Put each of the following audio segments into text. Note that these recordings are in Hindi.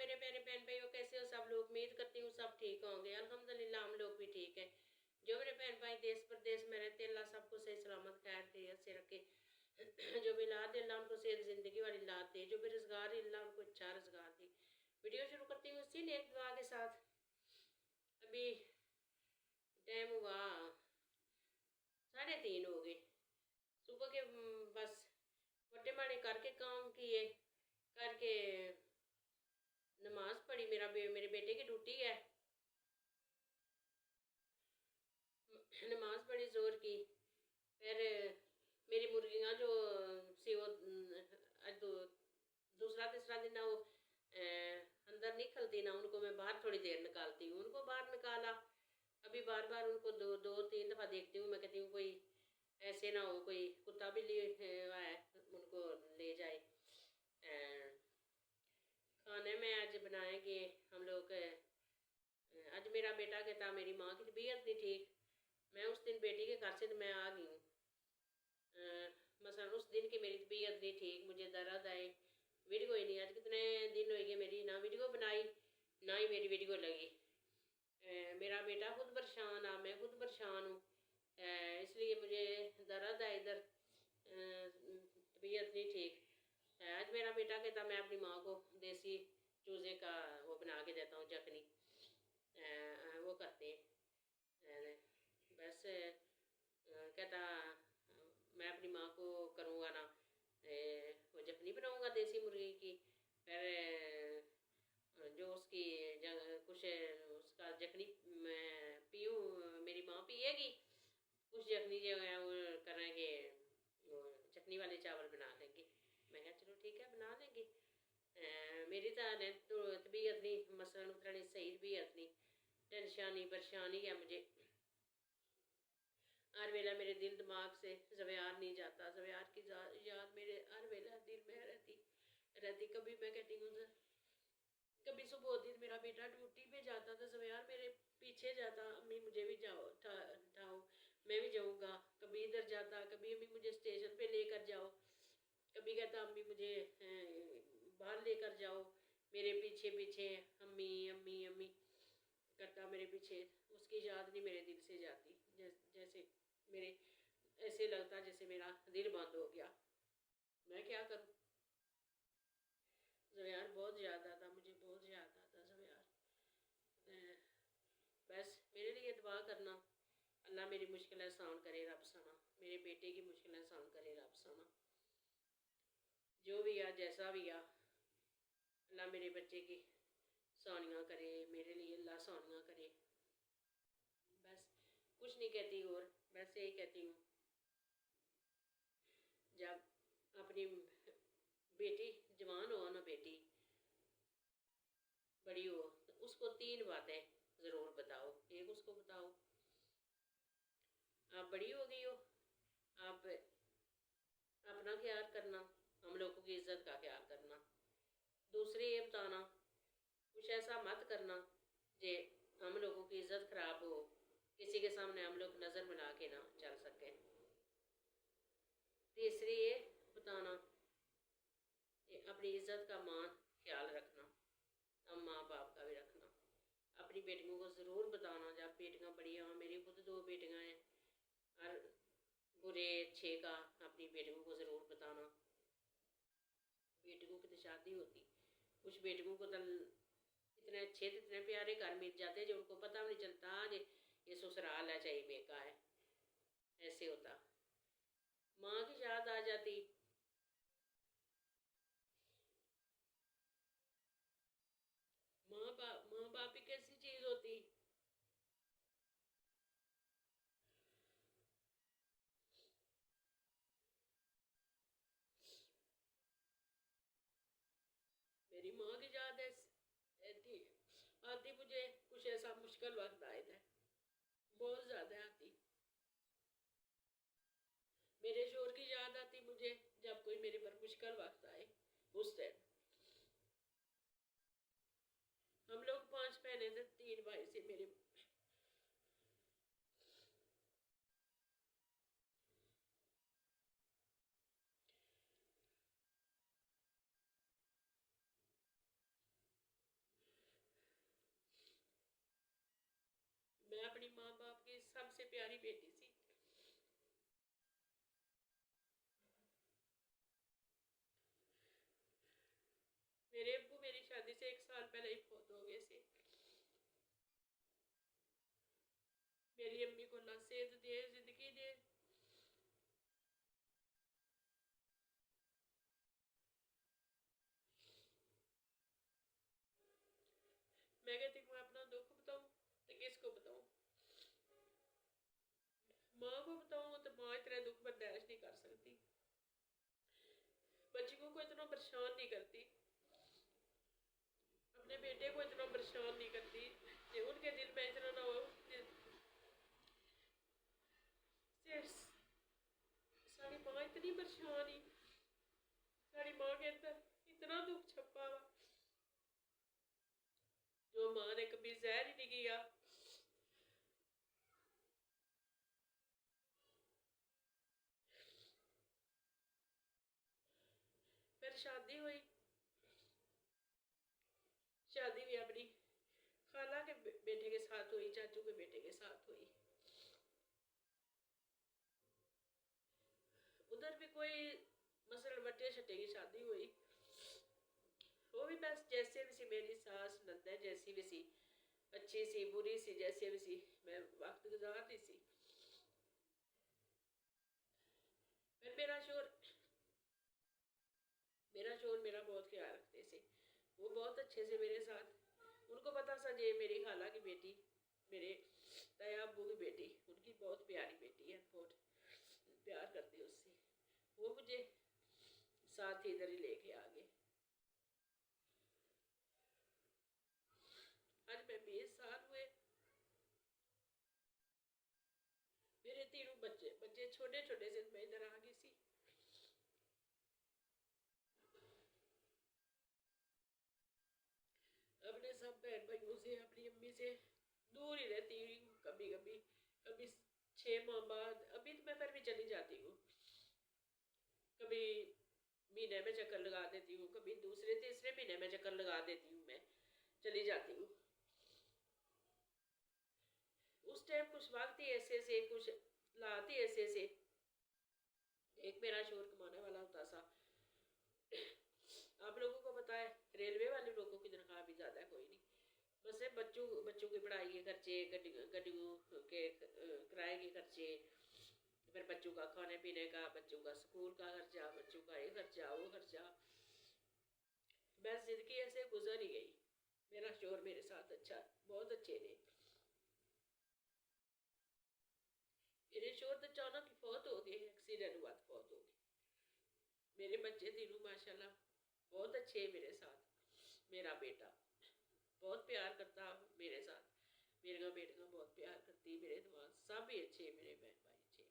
मेरे प्यारे बहन भाइयों, कैसे हो सब लोग? उम्मीद करती हूँ सब ठीक होंगे। अल्हम्दुलिल्लाह हम लोग भी ठीक है। जो मेरे बहन भाई देश प्रदेश में रहते हैं, अल्लाह सबको सही सलामत खैर खैरियत से रखे। जो भी लाद है, अल्लाह उनको सेहत ज़िंदगी वाली लाद दे। जो बेरोजगार है, अल्लाह उनको अच्छा रोजगार दे। वीडियो शुरू करती हूँ इसी नेक दुआ के साथ। अभी टाइम हुआ 3:30 हो गए सुबह के। बस बट्टे माड़े करके काम किए, करके नमाज पढ़ी। मेरे बेटे की ड्यूटी है, नमाज पढ़ी जोर की। फिर मेरी मुर्गियाँ जो सी वो दूसरा तीसरा दिन ना वो अंदर नहीं खलती ना, उनको मैं बाहर थोड़ी देर निकालती हूँ। उनको बाहर निकाला। अभी बार बार उनको दो तीन दफ़ा देखती हूँ। मैं कहती हूँ कोई ऐसे ना हो कोई कुत्ता भी लिए है उनको ले जाए। खाने में आज बनाएंगे हम लोग। आज मेरा बेटा कहता मेरी माँ की तबीयत नहीं ठीक। मैं उस दिन बेटी के घर से मैं आ गई हूँ। मसलन उस दिन की मेरी तबीयत नहीं ठीक, मुझे दर्द आए। वीडियो ही नहीं, आज कितने दिन हो गए मेरी ना वीडियो बनाई ना ही मेरी वीडियो लगी। मेरा बेटा खुद परेशान आ, मैं खुद परेशान हूँ। इसलिए मुझे दर्द है इधर, तबीयत नहीं ठीक। आज मेरा बेटा कहता मैं अपनी माँ को देसी चूज़े का वो बना के देता हूँ जखनी। वो करते हैं। बस कहता मैं अपनी माँ को करूँगा ना, वो जखनी बनाऊँगा देसी मुर्गी की। फिर जो उसकी कुछ उसका जखनी मैं पीऊँ, मेरी माँ पिएगी। कुछ जखनी जो है वो करेंगे, वो चटनी वाले चावल बना लेंगे। मैं कहा चलो ठीक है बना लेंगे। मेरी तो तबीयत नहीं, मसलन उतरनी सही तबीयत नहीं, टेंशन ही परेशानी है मुझे। हर वेला मेरे दिल दिमाग से ज़व्यार नहीं जाता। ज़व्यार की याद मेरे हर वेला दिल में रहती। कभी मैं कहती हूँ, कभी सुबह दिन मेरा बेटा ड्यूटी पे जाता था, ज़व्यार मेरे पीछे जाता, अम्मी मुझे भी जाओ उठाओ मैं भी जाऊँगा। कभी इधर जाता, कभी अम्मी मुझे स्टेशन पे लेकर जाओ, कभी कहता अम्मी मुझे बाहर लेकर जाओ। मेरे पीछे पीछे अम्मी अम्मी अम्मी करता मेरे पीछे। उसकी याद नहीं मेरे दिल से जाती। जैसे मेरे ऐसे लगता जैसे मेरा दिल बंद हो गया। मैं क्या करूँ? ज़व्यार बहुत याद आता मुझे, बहुत याद आता ज़व्यार। बस मेरे लिए दुआ करना, अल्लाह मेरी मुश्किल आसान करे रब सना, मेरे बेटे की मुश्किल आसान करे रब सना। जो भी आ जैसा भी आ, अल्लाह मेरे बच्चे की सानियाँ करे, मेरे लिए अल्लाह सानियाँ करे। बस कुछ नहीं कहती और बस यही कहती हूँ, जब अपनी बेटी जवान हो ना, बेटी बड़ी हो, तो उसको 3 बातें ज़रूर बताओ। एक उसको बताओ आप बड़ी हो गई हो, आप अपना ख्याल करना, हम लोगों की इज्जत का ख्याल करना। दूसरी ये बताना कुछ ऐसा मत करना जे हम लोगों की इज्जत खराब हो, किसी के सामने हम लोग नज़र मिला के ना चल सकें। तीसरी ये बताना अपनी इज्जत का मान ख्याल रखना, हम माँ बाप का भी रखना। अपनी बेटियों को ज़रूर बताना, जब बेटियाँ बड़ी हों, मेरी खुद 2 बेटियाँ हैं, हर बुरे अच्छे का अपनी बेटियों को ज़रूर बताना। बेटियों की तो शादी होती, कुछ बेटियों को तो इतने अच्छे इतने प्यारे घर मिल जाते जो उनको पता भी नहीं चलता आज ये ससुराल है चाहे बेका है। ऐसे होता, माँ की याद आ जाती। माँ बाप ही कैसी चीज़ होती। मेरी माँ की याद ऐसी आती मुझे, कुछ ऐसा मुश्किल वक्त आए थे, बहुत ज़्यादा आती। मेरे शोर की याद आती मुझे, जब कोई मेरे पर मुश्किल वक्त आए। उस टाइम हम लोग 5 बहनें थे, 3 भाई से मेरे। अपनी माँ बाप की सबसे प्यारी बेटी सी। मेरे अब्बू मेरी शादी से 1 साल पहले ही फौत हो गए थे। मेरी अम्मी को अल्लाह सेहत दे, जिंदगी दे। मैं कहती हूँ अपना दुख बताऊँ तो किसको बताऊँ? माँ को बताऊँ तो माँ इतना दुख बर्दाश्त नहीं कर सकती, बच्चियों को इतना परेशान नहीं करती, अपने बेटे को इतना परेशान नहीं करती कि उनके दिल में इतना ना हो। सारी माँ इतनी परेशान ही, सारी माँ के अंदर इतना दुख छपा हुआ, जो माँ ने कभी जहर ही नहीं किया। फिर शादी हुई, शादी भी अपनी खाला के बेटे के साथ हुई, चाचू के बेटे के साथ हुई। उधर भी कोई मसलन बट्टे छट्टे की शादी हुई, वो भी बस जैसे भी सी, मेरी सास नंदा जैसी भी सी, अच्छी सी बुरी सी जैसे भी सी, मैं वक्त गुजारती सी। फिर मेरा शोर मेरा बहुत ख्याल रखते थे, वो बहुत अच्छे से मेरे साथ, उनको पता था ये मेरी खाला की बेटी, मेरे ताया अब्बू की बेटी, उनकी बहुत प्यारी बेटी है, बहुत प्यार करती उससे। वो मुझे साथ ही इधर ही लेके आ गए। आज मैं 20 साल हुए, मेरे तीनों बच्चे बच्चे छोटे छोटे से मैं इधर आ गई सी। अपने सब बहन भाइयों से, अपनी अम्मी से दूर ही रहती हूँ, कभी कभी कभी 6 माह बाद। अभी तो मैं फिर भी चली जाती हूँ, कभी महीने में चक्कर लगा देती हूँ, कभी दूसरे तीसरे महीने में चक्कर लगा देती हूँ, मैं चली जाती हूँ। उस टाइम कुछ वक्त ही ऐसे से, कुछ लाती ऐसे से। एक मेरा शोर कमाने वाला होता था, आप लोगों को पता है रेलवे वाले लोगों की तनख्वाह भी ज़्यादा कोई नहीं, बस है बच्चों बच्चों की पढ़ाई के खर्चे, गड्डियों के किराए के खर्चे, फिर बच्चों का खाने पीने का, बच्चों का स्कूल का खर्चा, बच्चों का ये खर्चा वो खर्चा, बस जिंदगी ऐसे गुजर ही गई। मेरा शोर मेरे साथ अच्छा, बहुत अच्छे थे। मेरे शोर तो अचानक ही फौत हो गए, एक्सीडेंट हुआ तो फौत हो गए। मेरे बच्चे तीनों माशाल्लाह बहुत अच्छे हैं मेरे साथ। मेरा बेटा बहुत प्यार करता मेरे साथ, मेरे बेटियाँ बहुत प्यार करती, मेरे दिमाग सब ही अच्छे, मेरे बहन भाई अच्छे।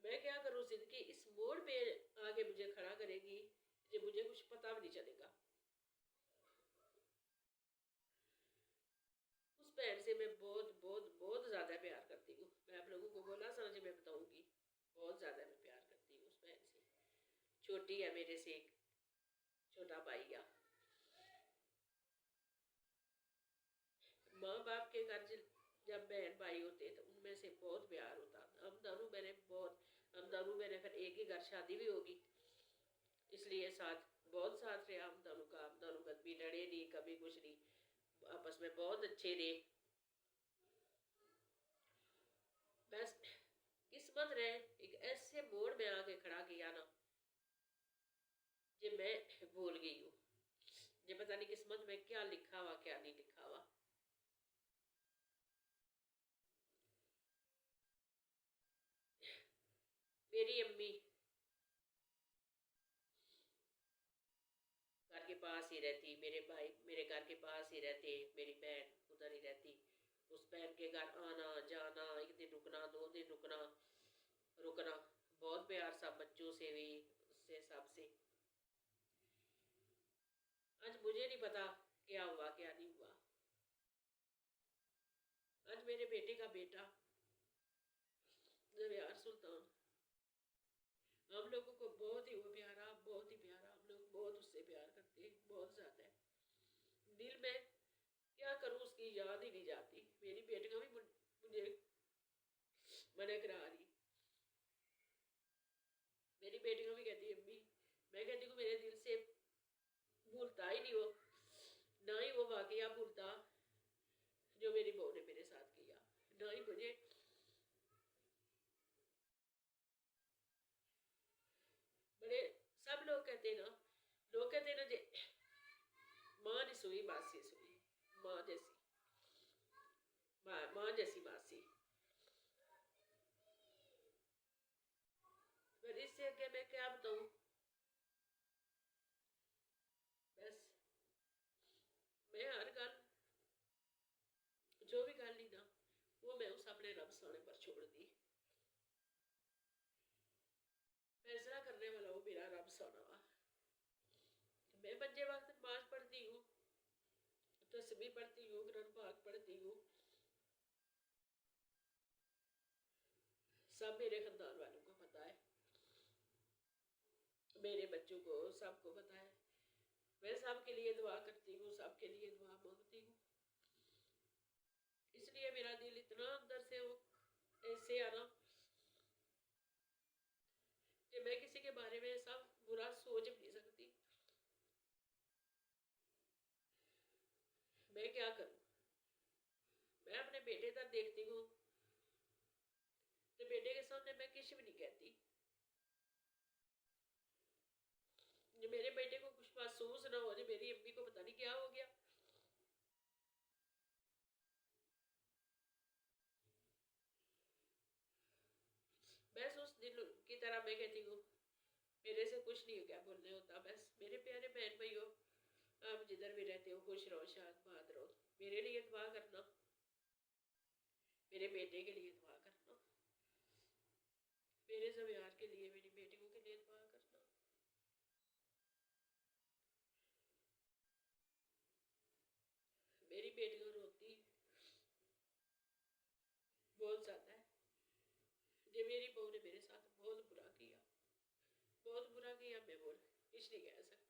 मैं क्या करूँ, जिंदगी इस मोड़ पे आगे मुझे खड़ा करेगी जो मुझे कुछ पता भी नहीं चलेगा। उस बहन से मैं बहुत बहुत बहुत ज़्यादा प्यार करती हूँ। मैं आप लोगों को बोला समझ मैं बताऊँगी, बहुत ज़्यादा मैं प्यार करती हूँ उस बहन से। छोटी है मेरे से, एक छोटा भाई है। माँ बाप के घर जब बहन भाई होते तो उनमें से बहुत प्यार होता। हम दोनों मैंने फिर एक ही घर शादी भी होगी, इसलिए साथ बहुत साथ रहे हम दोनों का। हम दोनों कभी लड़े नहीं, कभी कुछ नहीं, आपस में बहुत अच्छे रहे। बस किस्मत रहे एक ऐसे मोड़ में आके खड़ा किया ना, जो मैं भूल गई हूँ, जो पता नहीं किस्मत में क्या लिखा हुआ क्या नहीं लिखा हुआ। मेरी अम्मी घर के पास ही रहती, मेरे भाई मेरे घर के पास ही रहते, मेरी बहन उधर ही रहती। उस बहन के घर आना जाना, एक दिन रुकना, 2 दिन रुकना रुकना, बहुत प्यार सा बच्चों से भी, उससे सबसे। आज मुझे नहीं पता क्या हुआ क्या नहीं हुआ। आज मेरे बेटे का बेटा जवेयार सुल्तान, हम लोगों को बहुत ही वो प्यारा, बहुत ही प्यारा, हम लोग बहुत उससे प्यार करते हैं, बहुत ज़्यादा है। दिल में क्या करूँ उसकी उसकी याद ही नहीं जाती। मेरी बेटियां भी मुझे मना करा रही, मेरी बेटियां भी कहती अम्मी, मैं कहती हूँ मेरे दिल से भूलता ही नहीं वो, ना ही वो वाकया भूलता जो मेरी बहू ने मेरे साथ किया, ना ही मुझे। बड़े सब लोग कहते हैं ना, लोग कहते हैं ना जे माँ ने सुई मासी सुई, माँ जैसी माँ जैसी मासी। पर इससे आगे मैं क्या बताऊं, बस मैं हर गल जो भी गल ली ना, वो मैं उस अपने रब साने पर छोड़ दी। फैसला करने वाला वो मेरा रब साना वा। मैं पंजे वक्त नमाज पढ़ती हूँ, तस्बीह पढ़ती हूँ, कुरान पाक पढ़ती हूँ, सब मेरे खानदान वालों को पता है, मेरे बच्चों को सबको पता है। मैं सबके लिए दुआ करती हूँ, सबके लिए दुआ मांगती हूँ। इसलिए मेरा दिल इतना अंदर से वो ऐसे आना कि मैं किसी के बारे में ऐसा बुरा सोच भी नहीं सकती। मैं क्या करूं, मैं अपने बेटे तक देखती हूँ तो बेटे के सामने मैं कुछ भी नहीं कहती। मेरे बेटे को कुछ महसूस ना हो, मेरी अम्मी को पता नहीं क्या हो गया। बस उस दिन की तरह मैं कहती हूँ मेरे से कुछ नहीं क्या बोलने होता। बस मेरे प्यारे बहन भाइयों, आप जिधर भी रहते हो खुश रहो, शाद रहो। मेरे लिए दुआ करना, मेरे बेटे के लिए दुआ करना, मेरे ज़बियार के लिए, मेरी बेटियों के लिए दुआ करना। मेरी बेटियां रोती बहुत ज़्यादा है जो मेरी बहू ने मेरे साथ बहुत बुरा किया, बहुत बुरा किया। मैं बोल कुछ नहीं कह सकती।